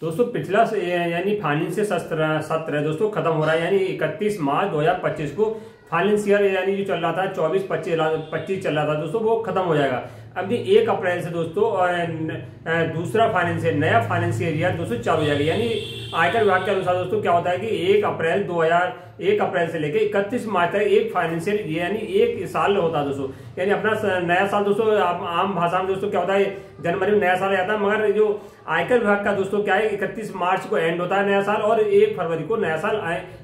दोस्तों पिछला यानी फाइनेंशियल सत्र दोस्तों खत्म हो रहा है, यानी 31 मार्च 2025 को फाइनेंशियल यानी जो चल रहा था 24-25 चल रहा था दोस्तों, वो खत्म हो जाएगा। अब ये 1 अप्रैल से दोस्तों और दूसरा फाइनेंशियल नया फाइनेंशियल ईयर दोस्तों चालू हो जाएगा। यानी आयकर विभाग के अनुसार दोस्तों क्या होता है कि 1 अप्रैल से लेकर 31 मार्च तक एक फाइनेंशियल यानी 1 साल होता है दोस्तों। यानी अपना नया साल दोस्तों आम भाषा में दोस्तों क्या होता है, जनवरी में नया साल आता है, मगर जो आयकर विभाग का दोस्तों क्या है 31 मार्च को एंड होता है नया साल, और 1 फरवरी को नया साल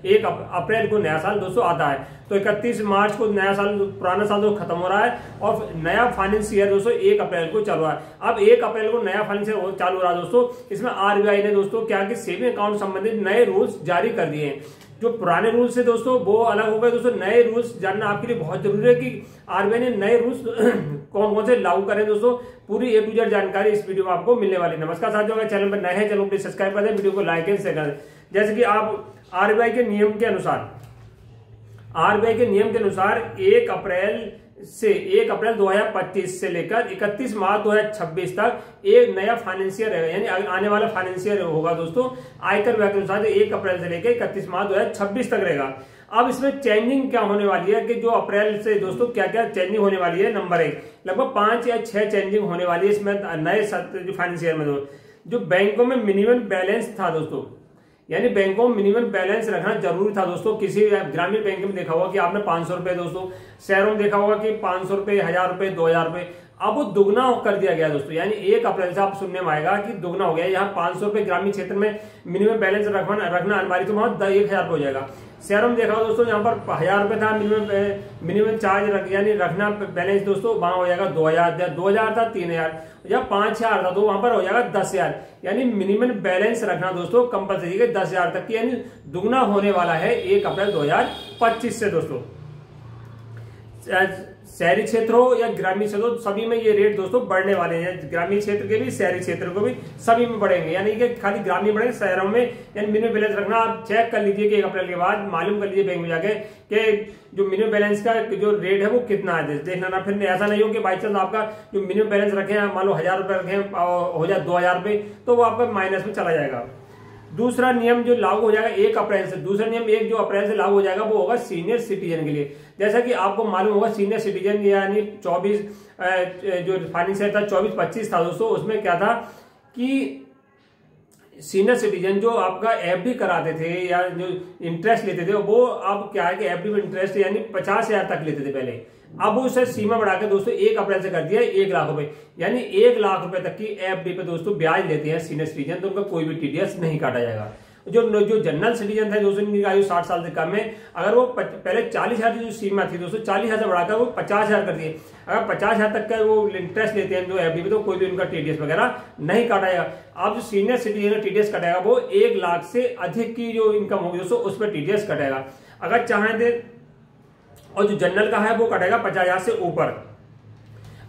1 अप्रैल को नया साल दोस्तों आता है। तो 31 मार्च को नया साल पुराना साल दोस्तों खत्म हो रहा है और नया फाइनेंशियल ईयर दोस्तों 1 अप्रैल को चालू है। अब 1 अप्रैल को नया फाइनेंशियल चालू हो रहा है दोस्तों, इसमें आरबीआई ने दोस्तों क्या कि सेविंग अकाउंट संबंधित नए रूल्स जारी कर दिए हैं। जो पुराने रूल्स है दोस्तों वो अलग हो गए दोस्तों, नए रूल्स जानना आपके लिए बहुत जरूरी है कि आरबीआई ने नए रूल्स कौन कौन से लागू करें दोस्तों। पूरी A to Z जानकारी इस वीडियो में आपको मिलने वाली है। नमस्कार साथियों, अगर चैनल पर नए हैं चैनल को सब्सक्राइब कर दें, वीडियो को लाइक एंड शेयर कर दें। जैसे कि आप आरबीआई के नियम के अनुसार 1 अप्रैल 2025 से लेकर 31 मार्च 2026 तक एक नया फाइनेंशियल रहेगा, यानी आने वाला फाइनेंशियल होगा दोस्तों आयकर विभाग के अनुसार 1 अप्रैल से लेकर 31 मार्च 2026 तक रहेगा। अब इसमें चेंजिंग क्या होने वाली है कि जो अप्रैल से दोस्तों क्या क्या चेंजिंग होने वाली है। नंबर 1, लगभग 5 या 6 चेंजिंग होने वाली है इसमें नए जो फाइनेंशियल में। जो बैंकों में मिनिमम बैलेंस था दोस्तों, यानी बैंकों में मिनिमम बैलेंस रखना जरूरी था दोस्तों। किसी ग्रामीण बैंक में देखा होगा कि आपने 500 रुपए दोस्तों, शहरों में देखा होगा कि 500 रुपए, 1000 रुपए, 2000 रुपए, अब वो दुगना कर दिया गया दोस्तों। यानी 1 अप्रैल से आप सुनने में आएगा कि दुगना हो गया। यहाँ 500 रुपए ग्रामीण क्षेत्र में मिनिमम बैलेंस रखना अनिवार्य, तो वहां 1000 हो जाएगा। शहरों में देखा दोस्तों यहाँ पर 1000 रुपए था मिनिमम चार्ज यानी रखना बैलेंस दोस्तों, वहां हो जाएगा 2000 था 3000 या 5000 था तो वहां पर हो जाएगा 10000। यानी मिनिमम बैलेंस रखना दोस्तों कंपलसरी है 10000 तक की, यानी दुगना होने वाला है 1 अप्रैल 2025 से दोस्तों। शहरी क्षेत्र हो या ग्रामीण क्षेत्र हो, सभी में ये रेट दोस्तों बढ़ने वाले हैं। ग्रामीण क्षेत्र के भी, शहरी क्षेत्र को भी, सभी में बढ़ेंगे। यानी कि खाली ग्रामीण बढ़ेंगे, शहरों में यानी मिनिमम बैलेंस रखना आप चेक कर लीजिए कि 1 अप्रैल के बाद मालूम कर लीजिए बैंक में जाके कि जो मिनिमम बैलेंस का जो रेट है वो कितना है, देखना ना। फिर ऐसा नहीं हो कि बाई चांस आपका जो मिनिमम बैलेंस रखे हैं, मान लो 1000 रुपए रखे हो जाए 2000 रुपए, तो वो आपका माइनस में चला जाएगा। दूसरा नियम जो लागू हो जाएगा 1 अप्रैल से, दूसरा नियम 1 जो अप्रैल से लागू हो जाएगा वो होगा सीनियर सिटीजन के लिए। जैसा कि आपको मालूम होगा सीनियर सिटीजन यानी 24 जो फाइनेंशियल था 24-25 था दोस्तों, उसमें क्या था कि सीनियर सिटीजन जो आपका एफडी कराते थे या जो इंटरेस्ट लेते थे, वो अब क्या है कि एफडी में इंटरेस्ट यानी 50,000 तक लेते थे पहले, अब उसे सीमा बढ़ाकर दोस्तों 1 अप्रैल से कर दिया 1 लाख रुपए। यानी 1 लाख रुपए तक की एफडी पे दोस्तों ब्याज लेते हैं सीनियर सिटीजन, तो उनका कोई भी टीडीएस नहीं काटा जाएगा। जो जनरल सिटीजन थे दोस्तों, जिनकी आयु 60 साल से कम है, अगर वो पहले 40,000 की जो सीमा थी दोस्तों 40,000 से बढ़ाकर वो 50,000 कर दिए। अगर 50,000 तक का वो इंटरेस्ट लेते हैं जो एफडी पे, तो कोई भी उनका टीडीएस वगैरह नहीं काटा जाएगा। अब जो सीनियर सिटीजन टीडीएस कटेगा वो 1 लाख से अधिक की जो इनकम होगी दोस्तों उस पर टीडीएस कटेगा। अगर चाहें थे, और जो जनरल का है वो कटेगा 50,000 से ऊपर।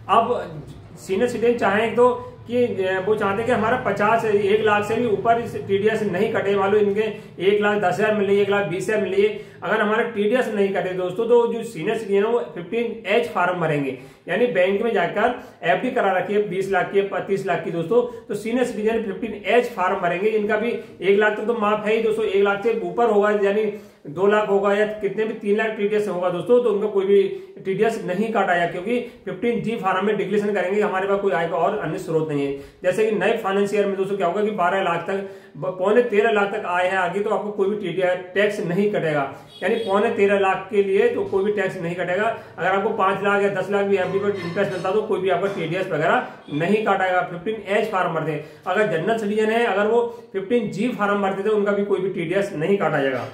अब सीनियर सिटीजन चाहें तो कि वो चाहते हैं कि हमारा 1 लाख से भी ऊपर टीडीएस नहीं कटे, मान लो इनके 1,10,000 मिल रही है, 1,20,000 मिल रही है, अगर हमारा टीडीएस नहीं कटे दोस्तों, तो जो सीनियर सिटीजन है वो 15H फार्म भरेंगे। यानी बैंक में जाकर एफडी करा रखी है 20 लाख की, 30 लाख की दोस्तों, तो सीनियर सिटीजन 15H फार्म भरेंगे। इनका भी 1 लाख तक तो माफ है ही दोस्तों, 1 लाख से ऊपर होगा यानी 2 लाख होगा या कितने भी 3 लाख टीडीएस होगा दोस्तों, तो उनका कोई भी टीडीएस नहीं काटा जाए, क्योंकि 15G फार्म में डिक्लेरेशन करेंगे हमारे पास कोई आय का और अन्य स्रोत नहीं है। जैसे कि नए फाइनेंशियल में दोस्तों क्या होगा कि 12 लाख तक, पौने 13 लाख तक आय है आगे, तो आपको कोई भी टैक्स नहीं कटेगा। यानी पौने 13 लाख के लिए तो कोई भी टैक्स नहीं कटेगा। अगर आपको 5 लाख या 10 लाख भी एफडी पर इंटरेस्ट मिलता तो कोई भी आपका टीडीएस वगैरह नहीं काटेगा। 15H फार्म भरते हैं। अगर जनरल सिटीजन है, अगर वो 15G फार्म भरते थे, उनका भी कोई भी टीडीएस नहीं काटा जाएगा।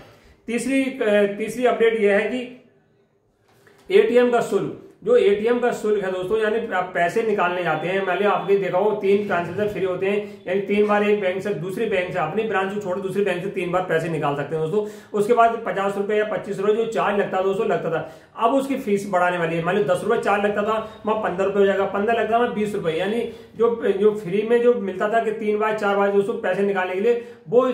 तीसरी अपडेट यह है कि एटीएम का शुल्क, जो एटीएम का शुल्क है दोस्तों, यानी आप पैसे निकालने जाते हैं, मान लिया आपके देखा हो 3 ट्रांजेक्शन फ्री होते हैं, यानी 3 बार एक बैंक से दूसरे बैंक से, अपनी ब्रांच को छोड़ दूसरे बैंक से 3 बार पैसे निकाल सकते हैं दोस्तों। उसके बाद 50 रुपए या 25 रुपए जो चार्ज लगता है दोस्तों लगता था, अब उसकी फीस बढ़ाने वाली है। मान लो 10 रुपए चार्ज लगता था, वहां 15 रुपए हो जाएगा, 15 लगता था 20 रुपए। यानी जो फ्री में जो मिलता था कि 3 बार 4 बार दोस्तों पैसे निकालने के लिए, वो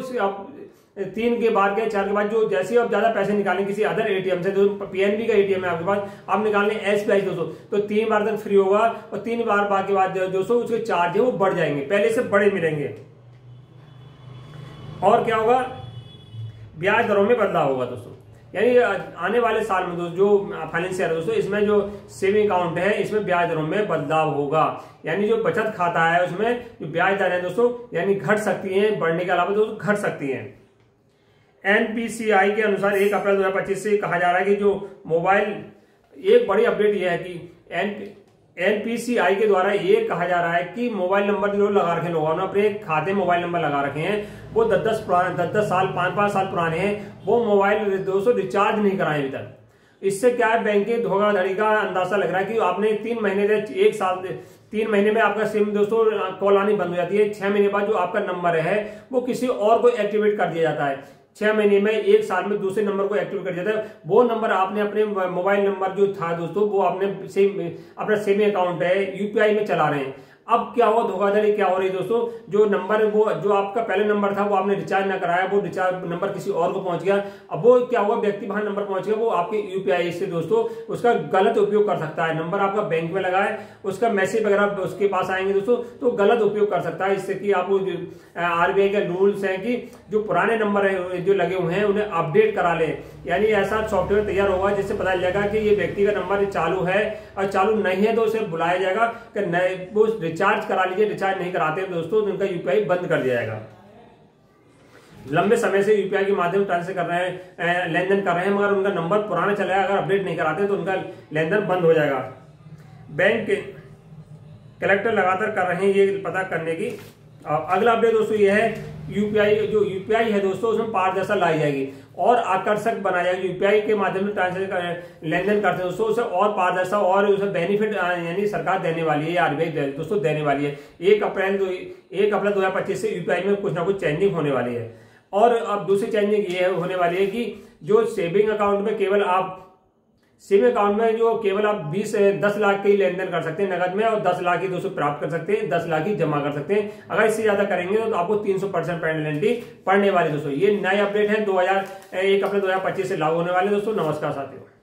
3 के बाद के 4 के बाद जो जैसे ही आप ज्यादा पैसे निकालें किसी अदर एटीएम से, तो पीएनबी का एटीएम है आपके पास, आप निकालने एसबीआई दोस्तों, तो 3 बार तक फ्री होगा, और 3 बार के बाद दोस्तों उसके चार्ज है वो बढ़ जाएंगे, पहले से बड़े मिलेंगे। और क्या होगा, ब्याज दरों में बदलाव होगा दोस्तों। यानी आने वाले साल में दोस्तों जो फाइनेंस ईयर है दोस्तों, इसमें जो सेविंग अकाउंट है इसमें ब्याज दरों में बदलाव होगा। यानी जो बचत खाता है उसमें जो ब्याज दर है दोस्तों यानी घट सकती है, बढ़ने के अलावा दोस्तों घट सकती है। एनपीसीआई के अनुसार 1 अप्रैल 2025 से कहा जा रहा है कि जो मोबाइल, एक बड़ी अपडेट यह है कि एनपीसीआई के द्वारा ये कहा जा रहा है कि मोबाइल नंबर जो लगा रखे लोगों ने अपने खाते मोबाइल नंबर लगा रखे हैं वो 10 साल 5 साल पुराने हैं, वो मोबाइल दोस्तों रिचार्ज नहीं कराए अभी तक। इससे क्या है, बैंक की धोखाधड़ी का अंदाजा लग रहा है कि आपने 3 महीने से 1 साल 3 महीने में आपका सिम दोस्तों कॉल आनी बंद हो जाती है। 6 महीने बाद जो आपका नंबर है वो किसी और को एक्टिवेट कर दिया जाता है। 6 महीने में 1 साल में दूसरे नंबर को एक्टिवेट कर दिया जाता है। वो नंबर आपने अपने मोबाइल नंबर जो था दोस्तों वो आपने अपना सेविंग अकाउंट है यूपीआई में चला रहे हैं। अब क्या हुआ, धोखाधड़ी क्या हो रही है दोस्तों, जो नंबर वो जो आपका पहले नंबर था वो आपने रिचार्ज ना कराया, वो रिचार्ज नंबर किसी और को पहुंच गया। अब वो क्या हुआ, व्यक्ति वहां नंबर पहुंच गया, वो आपके यूपीआई से दोस्तों उसका गलत उपयोग कर सकता है। नंबर आपका बैंक में लगा है, उसका मैसेज वगैरह उसके पास आएंगे दोस्तों तो गलत उपयोग कर सकता है। इससे कि आपको आरबीआई के रूल्स हैं कि जो पुराने नंबर है जो लगे हुए हैं उन्हें अपडेट करा ले। यानी ऐसा सॉफ्टवेयर तैयार होगा जिससे पता चल जाएगा कि ये व्यक्ति का नंबर चालू है, और चालू नहीं है तो उसे बुलाया जाएगा कि नए वो रिचार्ज करा लीजिए। रिचार्ज नहीं कराते दोस्तों तो उनका यूपीआई बंद कर दिया जाएगा। लंबे समय से यूपीआई के माध्यम से ट्रांसफर कर रहे हैं, लेन देन कर रहे हैं, मगर उनका नंबर पुराना चला है, अगर अपडेट नहीं कराते तो उनका लेन देन बंद हो जाएगा। बैंक कलेक्टर लगातार कर रहे हैं ये पता करने की। अगला अपडेट दोस्तों ये है, यूपीआई जो यूपीआई है दोस्तों उसमें पारदर्शिता लाई जाएगी और आकर्षक बनाया जाएगा। यूपीआई के माध्यम से ट्रांसफर लेन देन करते हैं दोस्तों, उसे और पारदर्शिता और उसे बेनिफिट यानी सरकार देने वाली है, आरबीआई दोस्तों देने वाली है। 1 अप्रैल 2025 से यूपीआई में कुछ ना कुछ चेंजिंग होने वाली है। और अब दूसरी चेंजिंग ये होने वाली है कि जो सेविंग अकाउंट में केवल आप सेविंग अकाउंट में जो केवल आप 10 लाख के ही लेन देन कर सकते हैं नगद में, और 10 लाख ही दोस्तों प्राप्त कर सकते हैं, 10 लाख ही जमा कर सकते हैं। अगर इससे ज्यादा करेंगे तो आपको 300% पेनल्टी पड़ने वाली दोस्तों। ये नए अपडेट है 1 अप्रैल 2025 से लागू होने वाले दोस्तों। नमस्कार साथियों।